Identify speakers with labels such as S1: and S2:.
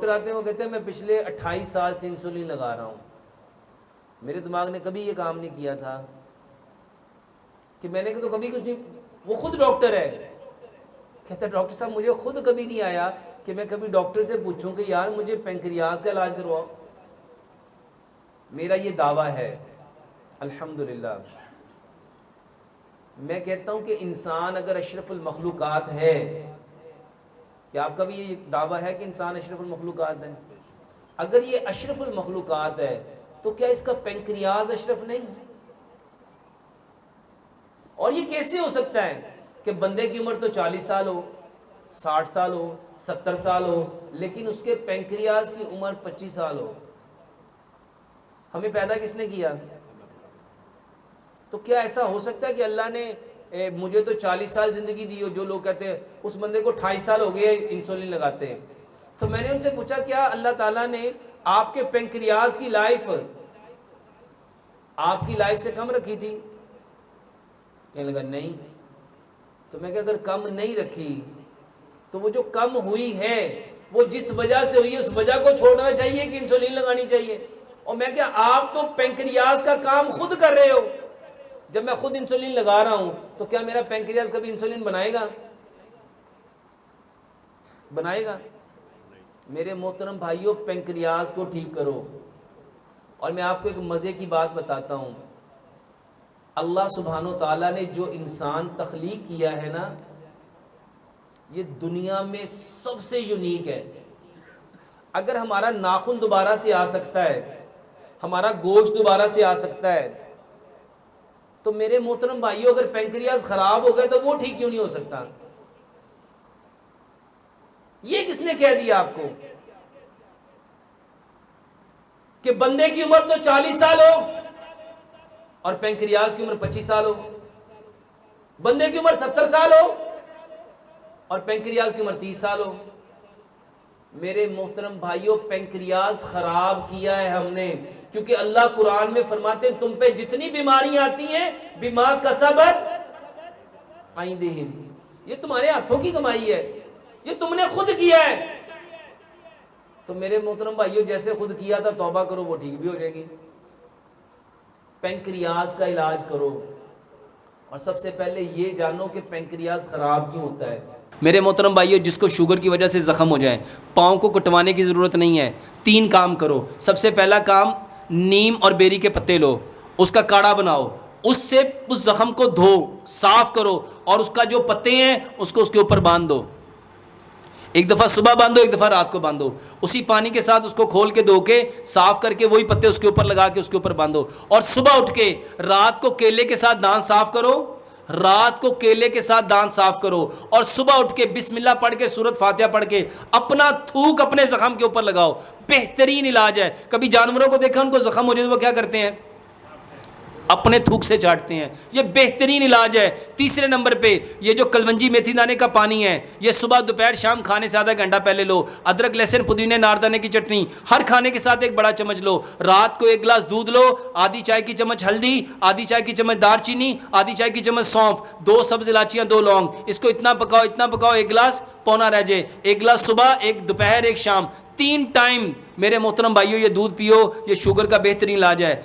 S1: Doctor آتے ہیں وہ کہتے ہیں میں پچھلے 28 سال سے انسولین لگا رہا ہوں. میرے دماغ نے کبھی یہ کام نہیں کیا تھا کہ میں نے تو کبھی کچھ نہیں. وہ خود ڈاکٹر ہے, کہتا ہے ڈاکٹر صاحب مجھے خود کبھی نہیں آیا کہ میں کبھی ڈاکٹر سے پوچھوں کہ یار مجھے پینکریاس کا علاج کرواؤ. میرا یہ دعویٰ ہے الحمدللہ. میں کہتا ہوں کہ انسان اگر اشرف المخلوقات ہے, کہ آپ کا بھی یہ دعویٰ ہے کہ انسان اشرف المخلوقات ہے, اگر یہ اشرف المخلوقات ہے تو کیا اس کا پینکریاز اشرف نہیں؟ اور یہ کیسے ہو سکتا ہے کہ بندے کی عمر تو 40 سال ہو, 60 سال ہو, 70 سال ہو, لیکن اس کے پینکریاز کی عمر 25 سال ہو؟ ہمیں پیدا کس نے کیا؟ تو کیا ایسا ہو سکتا ہے کہ اللہ نے مجھے تو 40 سال زندگی دی ہو, جو لوگ کہتے ہیں اس بندے کو 28 سال ہو گئے انسولین لگاتے ہیں. تو میں نے ان سے پوچھا کیا اللہ تعالیٰ نے آپ کے پینکریاز کی لائف آپ کی لائف سے کم رکھی تھی؟ کہنے لگا نہیں. تو میں کہ اگر کم نہیں رکھی تو وہ جو کم ہوئی ہے وہ جس وجہ سے ہوئی ہے اس وجہ کو چھوڑنا چاہیے کہ انسولین لگانی چاہیے؟ اور میں کیا آپ تو پینکریاز کا کام خود کر رہے ہو. جب میں خود انسولین لگا رہا ہوں تو کیا میرا پینکریاز کبھی انسولین بنائے گا؟ بنائے گا؟ میرے محترم بھائیوں, پینکریاز کو ٹھیک کرو. اور میں آپ کو ایک مزے کی بات بتاتا ہوں. اللہ سبحانہ و تعالیٰ نے جو انسان تخلیق کیا ہے نا, یہ دنیا میں سب سے یونیک ہے. اگر ہمارا ناخن دوبارہ سے آ سکتا ہے, ہمارا گوشت دوبارہ سے آ سکتا ہے, تو میرے محترم بھائیوں اگر پینکریاز خراب ہو گئے تو وہ ٹھیک کیوں نہیں ہو سکتا؟ یہ کس نے کہہ دیا آپ کو کہ بندے کی عمر تو 40 سال ہو اور پینکریاز کی عمر 25 سال ہو, بندے کی عمر 70 سال ہو اور پینکریاز کی عمر 30 سال ہو؟ میرے محترم بھائیوں, پینکریاز خراب کیا ہے ہم نے, کیونکہ اللہ قرآن میں فرماتے ہیں تم پہ جتنی بیماریاں آتی ہیں بما کسبت ایدیہم, یہ تمہارے ہاتھوں کی کمائی ہے, یہ تم نے خود کیا ہے. تو میرے محترم بھائیوں, جیسے خود کیا تھا توبہ کرو, وہ ٹھیک بھی ہو جائے گی. پینکریاز کا علاج کرو, اور سب سے پہلے یہ جانو کہ پینکریاز خراب کیوں ہوتا ہے. میرے محترم بھائیو, جس کو شوگر کی وجہ سے زخم ہو جائیں, پاؤں کو کٹوانے کی ضرورت نہیں ہے. 3 کام کرو. سب سے پہلا کام, نیم اور بیری کے پتے لو, اس کا کاڑھا بناؤ, اس سے اس زخم کو دھو صاف کرو, اور اس کا جو پتے ہیں اس کو اس کے اوپر باندھ دو. ایک دفعہ صبح باندھو, ایک دفعہ رات کو باندھو. اسی پانی کے ساتھ اس کو کھول کے دھو کے صاف کر کے وہی پتے اس کے اوپر لگا کے اس کے اوپر باندھو. اور صبح اٹھ کے رات کو کیلے کے ساتھ دانت صاف کرو, رات کو کیلے کے ساتھ دانت صاف کرو, اور صبح اٹھ کے بسم اللہ پڑھ کے سورۃ فاتحہ پڑھ کے اپنا تھوک اپنے زخم کے اوپر لگاؤ. بہترین علاج ہے. کبھی جانوروں کو دیکھا ان کو زخم ہو جائے تو وہ کیا کرتے ہیں؟ اپنے تھوک سے چاٹتے ہیں. یہ بہترین علاج ہے. تیسرے نمبر پہ یہ جو کلونجی میتھی دانے کا پانی ہے, یہ صبح دوپہر شام کھانے سے آدھا گھنٹہ پہلے لو. ادرک لہسن پودینے ناردانے کی چٹنی ہر کھانے کے ساتھ 1 بڑا چمچ لو. رات کو 1 گلاس دودھ لو, آدھی چائے کی چمچ ہلدی, آدھی چائے کی چمچ دار چینی, آدھی چائے کی چمچ سونف, 2 سبز الائچیاں, 2 لونگ. اس کو اتنا پکاؤ 1 گلاس پونا رہ جائے. 1 گلاس صبح, 1 دوپہر, 1 شام, 3 ٹائم. میرے محترم بھائیو, یہ دودھ پیو, یہ شوگر کا بہترین علاج ہے.